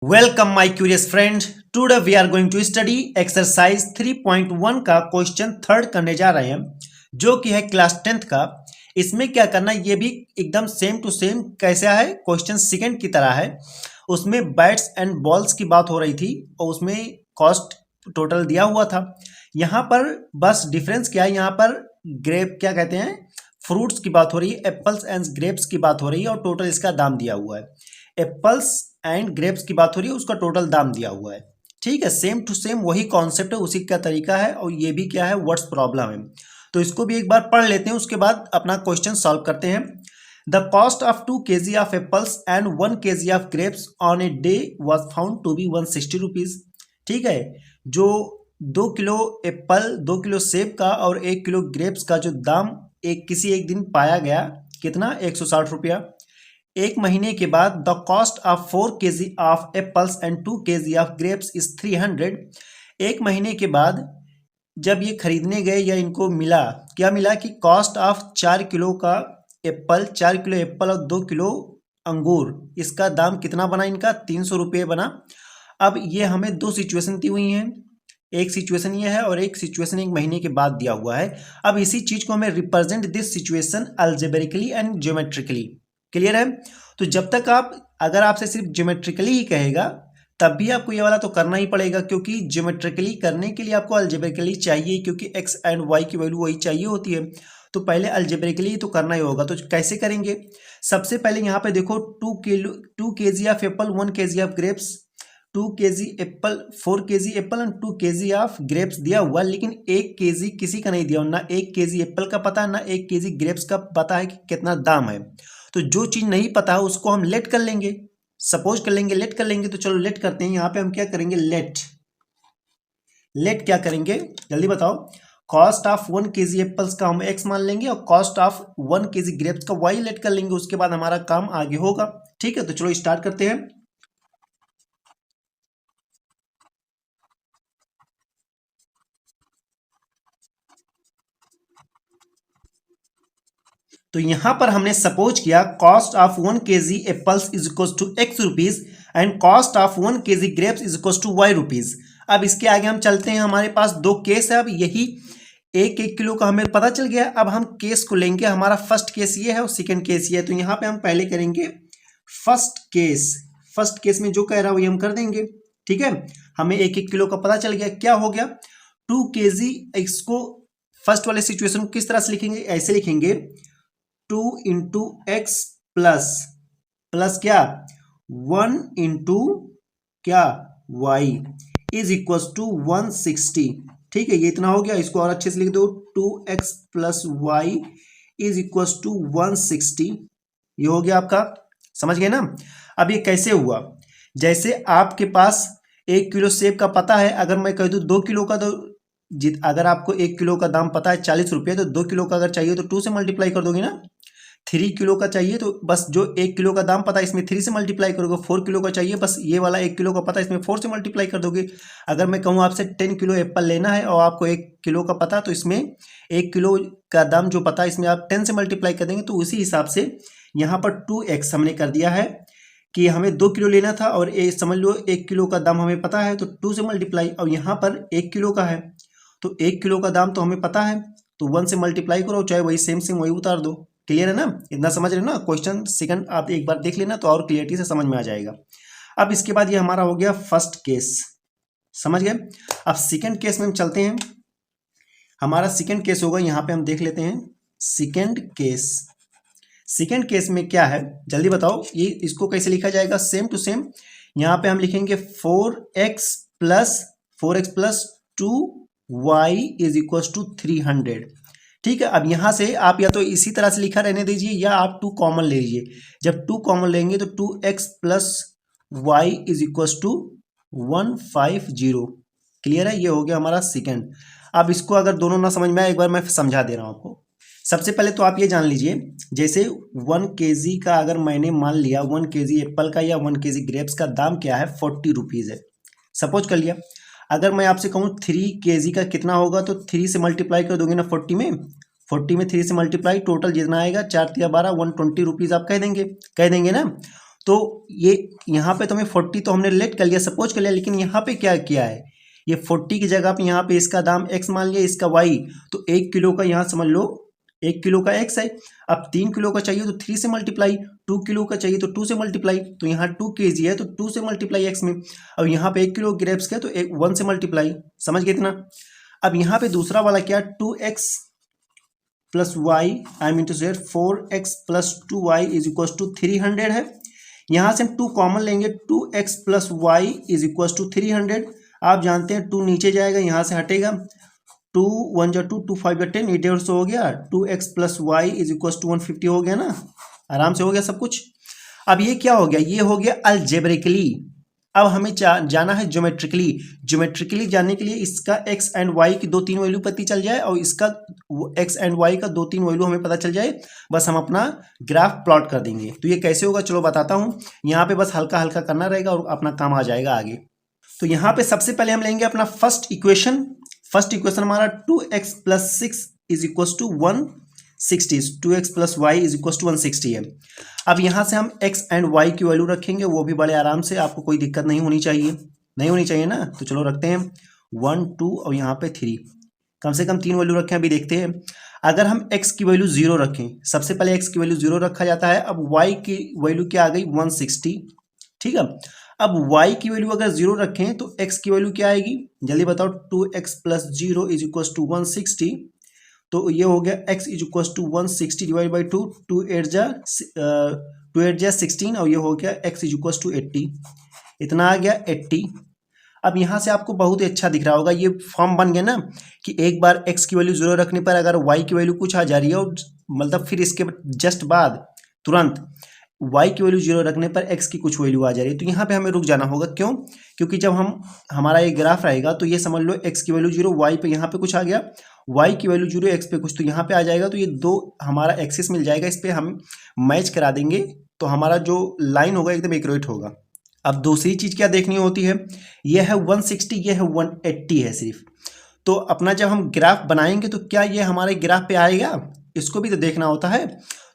Welcome my curious friend. Today we are going to study exercise 3.1 का question third करने जा रहे हैं जो कि है क्लास 10th का। इसमें क्या करना है ये भी एकदम सेम टू सेम कैसा है क्वेश्चन सेकंड की तरह है। उसमें बैट्स एंड बॉल्स की बात हो रही थी और उसमें कॉस्ट टोटल दिया हुआ था। यहाँ पर बस डिफरेंस क्या है, यहाँ पर ग्रेप क्या कहते हैं फ्रूट्स की बात हो रही है, एप्पल्स एंड ग्रेप्स की बात हो रही है और टोटल इसका दाम दिया हुआ है। एप्पल्स एंड ग्रेप्स की बात हो रही है, उसका टोटल दाम दिया हुआ है। ठीक है, सेम टू सेम वही कॉन्सेप्ट है, उसी का तरीका है और ये भी क्या है व्हाट्स प्रॉब्लम है। तो इसको भी एक बार पढ़ लेते हैं, उसके बाद अपना क्वेश्चन सॉल्व करते हैं। The cost of 2 kg of apples and 1 kg of grapes on a day was found to be 160 rupees. ठीक है, जो 2 किलो एप्पल 2 किलो सेब का और 1 किलो ग्रेप्स का जो दाम किसी एक दिन पाया गया कितना 160 रुपया। एक महीने के बाद the cost of 4 kg of apples and 2 kg of grapes is 300। एक महीने के बाद जब ये खरीदने गए या इनको मिला, क्या मिला कि कॉस्ट ऑफ 4 किलो का एप्पल 4 किलो एप्पल और 2 किलो अंगूर, इसका दाम कितना बना इनका 300 रुपये बना। अब ये हमें दो सिचुएशन दी हुई हैं, एक सिचुएशन ये है और एक सिचुएशन एक महीने के बाद दिया हुआ है। अब इसी चीज को हमें represent this situation algebraically and geometrically. Clear है? तो जब तक आप अगर आपसे सिर्फ ज्योमेट्रिकली ही कहेगा तब भी आपको ये वाला तो करना ही पड़ेगा, क्योंकि ज्योमेट्रिकली करने के लिए आपको अलजेब्रिकली चाहिए, क्योंकि एक्स एंड वाई की वैल्यू वही चाहिए होती है। तो पहले अलजेब्रिकली तो करना ही होगा। तो कैसे करेंगे? सबसे पहले यहाँ पे देखो 2 kg of Apple 1 kg of grapes, 2 kg Apple 4 kg Apple and 2 kg of grapes दिया हुआ, लेकिन 1 kg किसी का नहीं दिया, ना 1 kg एप्पल का पता है ना 1 kg ग्रेप्स का पता है कि कितना दाम है। तो जो चीज नहीं पता है उसको हम लेट कर लेंगे, सपोज कर लेंगे, लेट कर लेंगे। तो चलो लेट करते हैं। यहाँ पे हम क्या करेंगे, लेट क्या करेंगे जल्दी बताओ। कॉस्ट ऑफ 1 kg एप्पल्स का हम x मान लेंगे और कॉस्ट ऑफ 1 kg ग्रेप्स का y लेट कर लेंगे, उसके बाद हमारा काम आगे होगा। ठीक है, तो चलो स्टार्ट करते हैं। तो यहां पर हमने सपोज किया cost of 1 kg apples is equal to x rupees and cost of 1 kg grapes is equal to y rupees. अब इसके आगे हम चलते हैं, हमारे पास दो केस है। अब यही एक एक किलो का हमें पता चल गया। अब हम केस को लेंगे, हमारा फर्स्ट केस ये है और सेकंड केस ये है। तो यहाँ पे हम पहले करेंगे फर्स्ट केस में जो कह रहा है वही हम कर देंगे। ठीक है, हमें एक एक किलो का पता चल गया। क्या हो गया 2 kg, इसको फर्स्ट वाले सिचुएशन को किस तरह से लिखेंगे, ऐसे लिखेंगे 2 इंटू एक्स प्लस क्या 1 इंटू क्या वाई इज इक्वल टू 160। ठीक है, ये इतना हो गया। इसको और अच्छे से लिख दो 2x plus y is equal to 160। ये हो गया आपका, समझ गए ना। अब ये कैसे हुआ, जैसे आपके पास 1 किलो सेब का पता है, अगर मैं कह दूं 2 किलो का, तो अगर आपको 1 किलो का दाम पता है 40 रुपये, तो 2 किलो का अगर चाहिए तो 2 से मल्टीप्लाई कर दोगे ना। 3 किलो का चाहिए तो बस जो 1 किलो का दाम पता है इसमें 3 से मल्टीप्लाई करोगे। 4 किलो का चाहिए, बस ये वाला 1 किलो का पता है इसमें 4 से मल्टीप्लाई कर दोगे। अगर मैं कहूँ आपसे 10 किलो एप्पल लेना है और आपको 1 किलो का पता, तो इसमें 1 किलो का दाम जो पता है इसमें आप 10 से मल्टीप्लाई कर देंगे। तो उसी हिसाब से यहाँ पर 2x हमने कर दिया है कि हमें 2 किलो लेना था और समझ लो 1 किलो का दाम हमें पता है, तो 2 से मल्टीप्लाई। और यहाँ पर 1 किलो का है तो 1 किलो का दाम तो हमें पता है, तो 1 से मल्टीप्लाई करो, चाहे वही सेम वही उतार दो। क्लियर है ना, इतना समझ रहे हो ना। क्वेश्चन सेकंड आप एक बार देख लेना तो और क्लियरिटी से समझ में आ जाएगा। अब इसके बाद ये हमारा हो गया फर्स्ट केस, समझ गए। अब सेकंड केस में हम चलते हैं। हमारा सेकंड केस होगा, यहाँ पे हम देख लेते हैं सेकंड केस में क्या है जल्दी बताओ। ये इसको कैसे लिखा जाएगा, सेम टू सेम। यहाँ पे हम लिखेंगे 4x plus 2y is equal to 300। ठीक है, अब यहां से आप या तो इसी तरह से लिखा रहने दीजिए या आप 2 कॉमन ले लीजिए। जब 2 कॉमन लेंगे तो 2x plus y is equal to 150। Clear है, ये हो गया हमारा सेकंड। अब इसको अगर दोनों ना समझ में आए, एक बार मैं समझा दे रहा हूं आपको। सबसे पहले तो आप ये जान लीजिए, जैसे 1 kg का अगर मैंने मान लिया 1 kg एप्पल का या 1 kg ग्रेप्स का दाम क्या है 40 रुपीज़ है, सपोज कर लिया। अगर मैं आपसे कहूँ 3 kg का कितना होगा, तो 3 से मल्टीप्लाई कर दोगे ना 40 में, 3 से मल्टीप्लाई, टोटल जितना आएगा 4 × 12 120 रुपीज़ आप कह देंगे ना। तो ये यहाँ पे तो हमें 40 तो हमने रिलेट कर लिया, सपोज कर लिया, लेकिन यहाँ पे क्या किया है, ये 40 की जगह पे यहाँ पे इसका दाम x मान लिया, इसका y, तो 1 किलो का यहाँ समझ लो 1 किलो का x है। अब 3 किलो का चाहिए तो 3 से मल्टीप्लाई, 2 किलो का चाहिए तो 2 से मल्टीप्लाई, तो यहाँ 2 kg है तो 2 से मल्टीप्लाई x में। अब यहाँ पे 1 किलो ग्रेप्स का है तो 1 से मल्टीप्लाई, समझ गए इतना। अब यहाँ पे दूसरा वाला क्या, 2x plus y, I mean to से 4x plus 2y is equal to 300 है। यहाँ से हम 2 कॉमन लेंगे, 2x plus y is equal to 300। आप जानते हैं 2 नीचे जाएगा, यहाँ से हटेगा, 2 1 जा 2, 2 5 जा 10, 150 हो गया। 2x plus y is equal to 150 हो गया ना, आराम से हो गया सब कुछ। अब ये क्या हो गया, ये हो गया अलजेब्रिकली। अब हमें जाना है ज्योमेट्रिकली। ज्योमेट्रिकली जानने के लिए इसका एक्स एंड वाई की 2-3 वैल्यू पता चल जाए और इसका एक्स एंड वाई का 2-3 वैल्यू हमें पता चल जाए, बस हम अपना ग्राफ प्लॉट कर देंगे। तो ये कैसे होगा चलो बताता हूँ। यहाँ पे बस हल्का हल्का करना रहेगा और अपना काम आ जाएगा आगे। तो यहाँ पे सबसे पहले हम लेंगे अपना फर्स्ट इक्वेशन। फर्स्ट इक्वेशन हमारा 2x plus 6 is equal to 160, 2x plus y is equal to 160 है। अब यहाँ से हम x एंड y की वैल्यू रखेंगे, वो भी बड़े आराम से, आपको कोई दिक्कत नहीं होनी चाहिए, नहीं होनी चाहिए ना। तो चलो रखते हैं 1 2 और यहाँ पे 3, कम से कम 3 वैल्यू रखें। अभी देखते हैं अगर हम x की वैल्यू 0 रखें, सबसे पहले x की वैल्यू 0 रखा जाता है। अब y की वैल्यू क्या आ गई 160, ठीक है। अब y की वैल्यू अगर 0 रखें तो x की वैल्यू क्या आएगी, जल्दी बताओ। 2x plus 0 is equal to 160, तो ये हो गया x is equal to 160 divide by 2, 2 8 जा 16 और ये हो गया x इज इक्वल टू 80, इतना आ गया 80। अब यहाँ से आपको बहुत ही अच्छा दिख रहा होगा, ये फॉर्म बन गया ना कि एक बार x की वैल्यू 0 रखने पर अगर y की वैल्यू कुछ आ जा रही है, और मतलब फिर इसके जस्ट बाद तुरंत y की वैल्यू 0 रखने पर x की कुछ वैल्यू आ जा रही है, तो यहाँ पे हमें रुक जाना होगा। क्यों, क्योंकि जब हमारा ये ग्राफ रहेगा तो ये समझ लो x की वैल्यू 0, y पे यहाँ पे कुछ आ गया, y की वैल्यू 0, x पे कुछ, तो यहाँ पे आ जाएगा। तो ये दो हमारा एक्सिस मिल जाएगा, इस पर हम मैच करा देंगे तो हमारा जो लाइन होगा एकदम एक्यूरेट होगा। अब दूसरी चीज़ क्या देखनी होती है, ये है 160, ये है 180 है सिर्फ। तो अपना जब हम ग्राफ बनाएंगे तो क्या ये हमारे ग्राफ पे आएगा, इसको भी तो देखना होता है।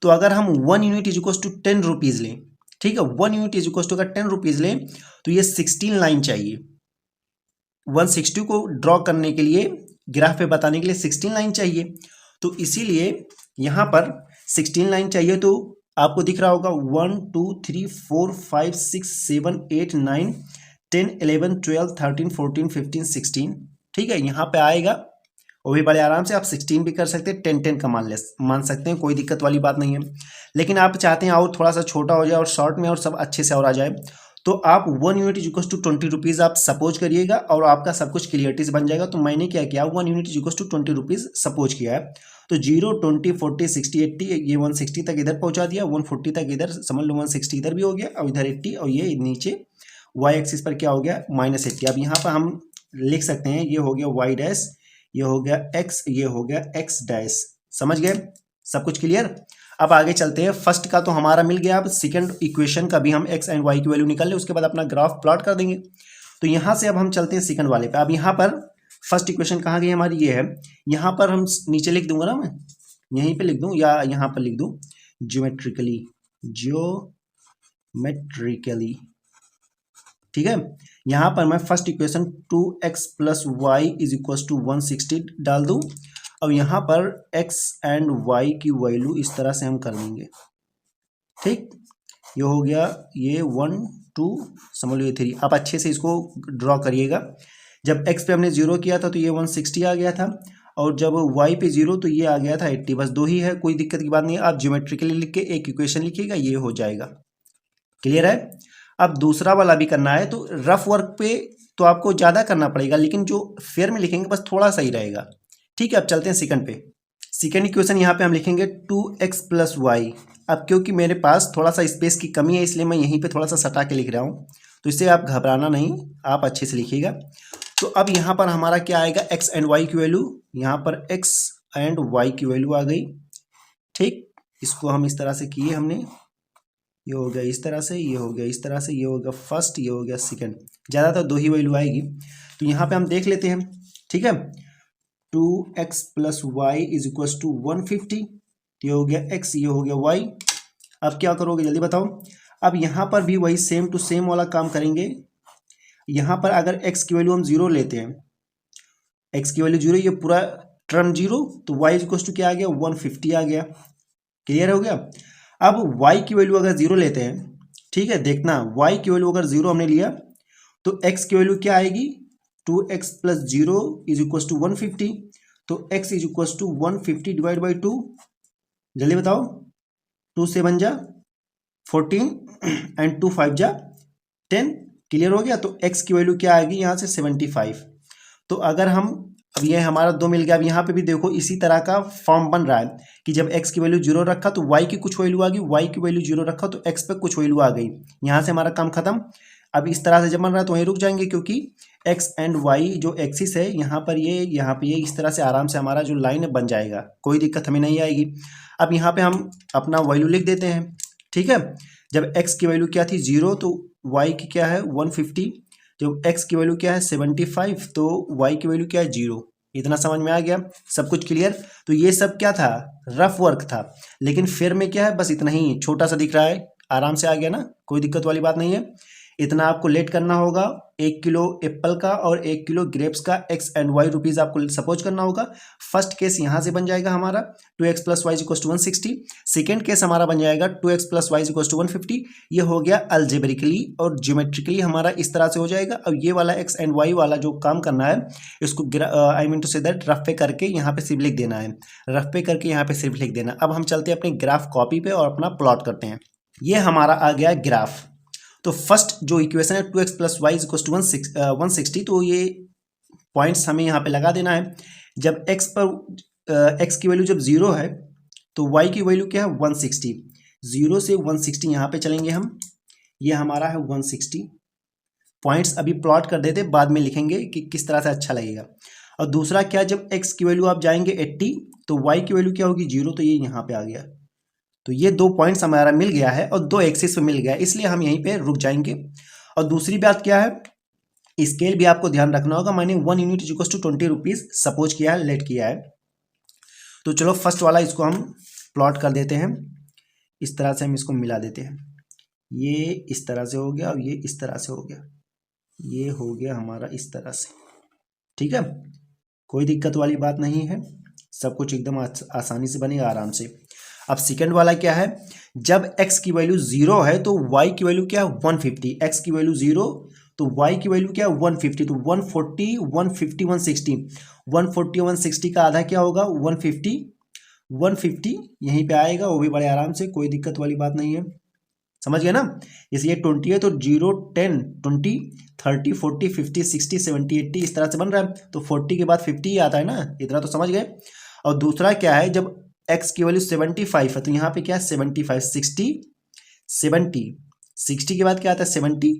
तो अगर हम 1 unit is equal to 10 rupees लें, ठीक है, 1 यूनिट इज इक्वल टू अगर 10 रुपीज़ लें तो ये 16 लाइन चाहिए। 160 को ड्रॉ करने के लिए, ग्राफ पे बताने के लिए 16 लाइन चाहिए। तो इसीलिए यहाँ पर 16 लाइन चाहिए। तो आपको दिख रहा होगा 1 2 3 4 5 6 7 8 9 10 11 12 13 14 15 16, ठीक है, यहाँ पे आएगा। वो भी बड़े आराम से आप 16 भी कर सकते हैं, 10 का मान सकते हैं, कोई दिक्कत वाली बात नहीं है। लेकिन आप चाहते हैं और थोड़ा सा छोटा हो जाए और शॉर्ट में और सब अच्छे से और आ जाए, तो आप 1 unit is equal to 20 rupees आप सपोज करिएगा और आपका सब कुछ क्लियरिटी से बन जाएगा। तो मैंने क्या किया, 1 unit is equal to 20 rupees suppose किया है। तो 0 20 40 60 80, ये 160 तक इधर पहुंचा दिया, 140 तक इधर समझ लो, 160 इधर भी हो गया और इधर 80, और ये नीचे वाई एक्सिस पर क्या हो गया -80। अब यहाँ पर हम लिख सकते हैं ये हो गया वाई डैश, ये हो गया x, ये हो गया x डैश। समझ गए, सब कुछ क्लियर। अब आगे चलते हैं, फर्स्ट का तो हमारा मिल गया, अब सेकंड इक्वेशन का भी हम x एंड y की वैल्यू निकाल ले, उसके बाद अपना ग्राफ प्लॉट कर देंगे। तो यहाँ से अब हम चलते हैं सेकंड वाले पे। अब यहाँ पर फर्स्ट इक्वेशन कहाँ गई हमारी, ये है। यहाँ पर हम नीचे लिख दूंगा ना, मैं यहीं पे लिख दूँ या यहाँ पर लिख दूँ, ज्योमेट्रिकली, ठीक है। यहाँ पर मैं first equation 2x plus y is equal to 160 डाल दूँ, अब यहाँ पर x एंड y की वैल्यू इस तरह से हम कर देंगे, ठीक। ये हो गया, ये 1 2 समझ लो, ये 3। आप अच्छे से इसको ड्रॉ करिएगा। जब x पे हमने 0 किया था तो ये 160 आ गया था, और जब y पे 0 तो ये आ गया था 80। बस दो ही है, कोई दिक्कत की बात नहीं है। आप ज्योमेट्रिकली लिख के एक इक्वेशन लिखिएगा, ये हो जाएगा। क्लियर है। अब दूसरा वाला भी करना है, तो रफ वर्क पे तो आपको ज़्यादा करना पड़ेगा, लेकिन जो फेयर में लिखेंगे बस थोड़ा सा ही रहेगा, ठीक है। अब चलते हैं सेकंड पे। सेकंड इक्वेशन यहाँ पे हम लिखेंगे 2x प्लस वाई। अब क्योंकि मेरे पास थोड़ा सा स्पेस की कमी है, इसलिए मैं यहीं पे थोड़ा सा सटा के लिख रहा हूँ, तो इससे आप घबराना नहीं, आप अच्छे से लिखिएगा। तो अब यहाँ पर हमारा क्या आएगा, x एंड y की वैल्यू, यहाँ पर x एंड y की वैल्यू आ गई, ठीक। इसको हम इस तरह से किए हमने, ये हो गया इस तरह से, ये हो गया इस तरह से, ये हो गया फर्स्ट, ये हो गया सेकंड, ज़्यादातर दो ही वैल्यू आएगी। तो यहाँ पे हम देख लेते हैं, ठीक है। 2x plus y is equal to 150, ये हो गया x, ये हो गया y। अब क्या करोगे जल्दी बताओ। अब यहाँ पर भी वही सेम टू सेम वाला काम करेंगे। यहाँ पर अगर x की वैल्यू हम 0 लेते हैं, x की वैल्यू 0, ये पूरा टर्म 0, तो y इक्वल्स टू क्या आ गया, 150 आ गया। क्लियर हो गया। अब y की वैल्यू अगर 0 लेते हैं, ठीक है, देखना y की वैल्यू अगर 0 हमने लिया तो x की वैल्यू क्या आएगी, 2x plus 0 is equals to 150। तो x is equals to 150 divide by 2, जल्दी बताओ, 2 से 1 जा 14 एंड 2 5 जा 10। क्लियर हो गया। तो x की वैल्यू क्या आएगी यहाँ से 75। तो अगर हम, अब ये हमारा 2 मिल गया। अब यहाँ पे भी देखो इसी तरह का फॉर्म बन रहा है कि जब x की वैल्यू 0 रखा तो y की कुछ वैल्यू आ गई, y की वैल्यू 0 रखा तो x पे कुछ वैल्यू आ गई। यहाँ से हमारा काम खत्म। अब इस तरह से जब बन रहा है तो वहीं रुक जाएंगे, क्योंकि x एंड y जो एक्सिस है यहाँ पर, ये यहाँ पे ये इस तरह से आराम से हमारा जो लाइन है बन जाएगा, कोई दिक्कत हमें नहीं आएगी। अब यहाँ पे हम अपना वैल्यू लिख देते हैं। ठीक है, जब x की वैल्यू क्या थी 0 तो y की क्या है 150, जब x की वैल्यू क्या है 75 तो y की वैल्यू क्या है 0। इतना समझ में आ गया, सब कुछ क्लियर। तो ये सब क्या था, रफ वर्क था, लेकिन फिर में क्या है, बस इतना ही छोटा सा दिख रहा है, आराम से आ गया ना, कोई दिक्कत वाली बात नहीं है। इतना आपको लेट करना होगा, 1 किलो एप्पल का और 1 किलो ग्रेप्स का x एंड y रुपीज़ आपको सपोज करना होगा। फर्स्ट केस यहाँ से बन जाएगा हमारा 2x plus y equal to 160। Second case हमारा बन जाएगा 2x plus y equal to 150। ये हो गया अल्जेब्रिकली और ज्योमेट्रिकली हमारा इस तरह से हो जाएगा। अब ये वाला x एंड y वाला जो काम करना है, इसको I mean to say that rough पे करके यहाँ पे सिर्फ लिख देना है, रफ पे करके यहाँ पे सिर्फ लिख देना। अब हम चलते हैं अपने ग्राफ कॉपी पे और अपना प्लॉट करते हैं। ये हमारा आ गया ग्राफ। तो फर्स्ट जो इक्वेशन है 2x plus y equal to 160, तो ये पॉइंट्स हमें यहाँ पे लगा देना है। जब x पर x की वैल्यू जब 0 है तो y की वैल्यू क्या है 160। 0 से 160 यहाँ पे चलेंगे हम, ये हमारा है 160। पॉइंट्स अभी प्लॉट कर देते, बाद में लिखेंगे कि किस तरह से अच्छा लगेगा। और दूसरा क्या, जब x की वैल्यू आप जाएंगे 80 तो y की वैल्यू क्या होगी 0, तो ये यहाँ पे आ गया। तो ये 2 पॉइंट्स हमारा मिल गया है और 2 एक्सिस पे मिल गया है, इसलिए हम यहीं पे रुक जाएंगे। और दूसरी बात क्या है, स्केल भी आपको ध्यान रखना होगा। मैंने 1 unit equal to 20 rupees suppose किया है, लेट किया है। तो चलो फर्स्ट वाला इसको हम प्लॉट कर देते हैं, इस तरह से हम इसको मिला देते हैं। ये इस तरह से हो गया और ये इस तरह से हो गया, ये हो गया हमारा इस तरह से। ठीक है, कोई दिक्कत वाली बात नहीं है, सब कुछ एकदम आसानी से बनेगा आराम से। अब सेकंड वाला क्या है, जब x की वैल्यू 0 है तो y की वैल्यू क्या है 150। x की वैल्यू 0 तो y की वैल्यू क्या है 150। तो 140 150 160, 140 160 का आधा क्या होगा 150। 150 यहीं पे आएगा, वो भी बड़े आराम से, कोई दिक्कत वाली बात नहीं है, समझ गए ना। जैसे ये 20 है तो 0 10 20 30 40 50 60 70 80 इस तरह से बन रहा है। तो 40 के बाद 50 ही आता है ना, इतना तो समझ गए। और दूसरा क्या है, जब x की वैल्यू 75 है तो यहाँ पे क्या है 75 60 70, 60 के बाद क्या आता है 70,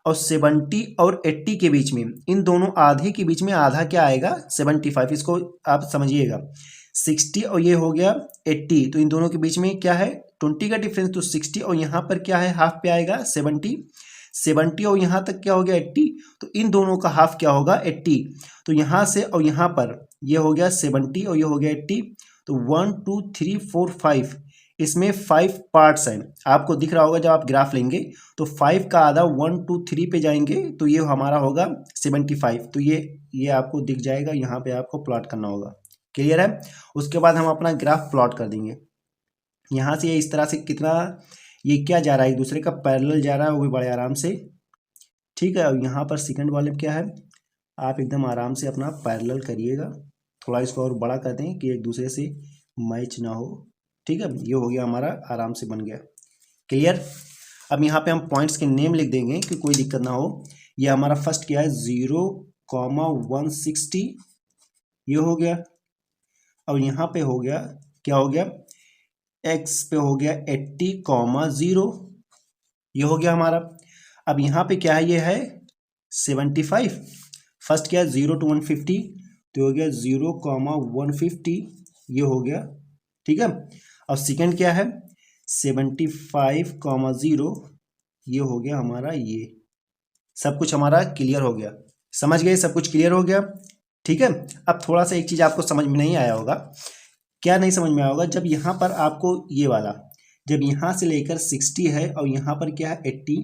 और 70 और 80 के बीच में, इन दोनों आधे के बीच में आधा क्या आएगा 75। इसको आप समझिएगा, 60 और ये हो गया 80, तो इन दोनों के बीच में क्या है 20 का डिफरेंस। तो 60 और यहाँ पर क्या है हाफ पे आएगा 70, 70 और यहाँ तक क्या हो गया 80, तो इन दोनों का हाफ क्या होगा 80। तो यहाँ से और यहाँ पर ये हो गया 70 और ये हो गया 80। तो 1 2 3 4 5, इसमें 5 पार्ट्स हैं, आपको दिख रहा होगा जब आप ग्राफ लेंगे तो 5 का आधा 1 2 3 पे जाएंगे तो ये हमारा होगा 75। तो ये आपको दिख जाएगा, यहाँ पे आपको प्लॉट करना होगा। क्लियर है। उसके बाद हम अपना ग्राफ प्लॉट कर देंगे। यहाँ से ये इस तरह से कितना, ये क्या जा रहा है एक दूसरे का पैरेलल जा रहा है, वो भी बड़े आराम से। ठीक है, और यहाँ पर सेकंड वाले क्या है, आप एकदम आराम से अपना पैरेलल करिएगा, थोड़ा इसको और बड़ा कर दें कि एक दूसरे से मैच ना हो। ठीक है, ये हो गया हमारा, आराम से बन गया। क्लियर। अब यहाँ पे हम पॉइंट्स के नेम लिख देंगे कि कोई दिक्कत ना हो। ये हमारा फर्स्ट क्या है 0,160, ये हो गया। और यहाँ पे हो गया, क्या हो गया, x पे हो गया 80,0, ये हो गया हमारा। अब यहाँ पे क्या है, ये है 75। फर्स्ट क्या है 0 to 150, तो हो गया 0,150, ये हो गया। ठीक है, और सेकंड क्या है 75,0, ये हो गया हमारा। ये सब कुछ हमारा क्लियर हो गया, समझ गए, सब कुछ क्लियर हो गया। ठीक है, अब थोड़ा सा एक चीज़ आपको समझ में नहीं आया होगा। क्या नहीं समझ में आया होगा, जब यहाँ पर आपको ये वाला जब यहाँ से लेकर 60 है और यहाँ पर क्या है 80,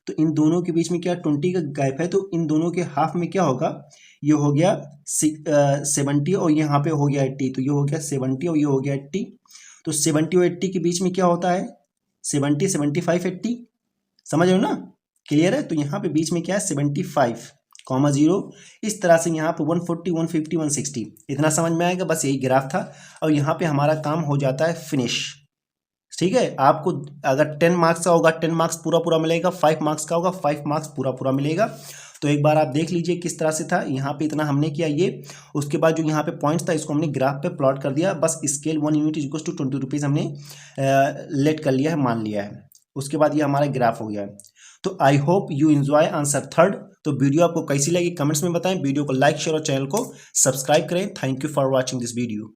तो इन दोनों के बीच में क्या 20 का गैप है, तो इन दोनों के हाफ में क्या होगा, ये हो गया 70 और यहाँ पे हो गया 80, तो ये हो गया 70 और ये हो गया 80। तो 70 और 80 के बीच में क्या होता है 70, 75, 80, समझ रहे हो ना, क्लियर है। तो यहाँ पे बीच में क्या है 75, कॉमा 0, इस तरह से यहाँ पे 140, 150, 160, इतना समझ में आएगा। बस यही ग्राफ था और यहाँ पे हमारा काम हो जाता है फिनिश। ठीक है, आपको अगर 10 मार्क्स का होगा 10 मार्क्स पूरा पूरा मिलेगा, 5 मार्क्स का होगा 5 मार्क्स पूरा पूरा मिलेगा। तो एक बार आप देख लीजिए किस तरह से था, यहाँ पे इतना हमने किया ये, उसके बाद जो यहाँ पे पॉइंट्स था इसको हमने ग्राफ पे प्लॉट कर दिया, बस scale 1 unit equals to 20 rupees हमने लेट कर लिया है, मान लिया है। उसके बाद ये हमारा ग्राफ हो गया है। तो I hope you enjoy answer third. तो वीडियो आपको कैसी लगी कमेंट्स में बताएं, वीडियो को लाइक शेयर और चैनल को सब्सक्राइब करें। Thank you for watching this video.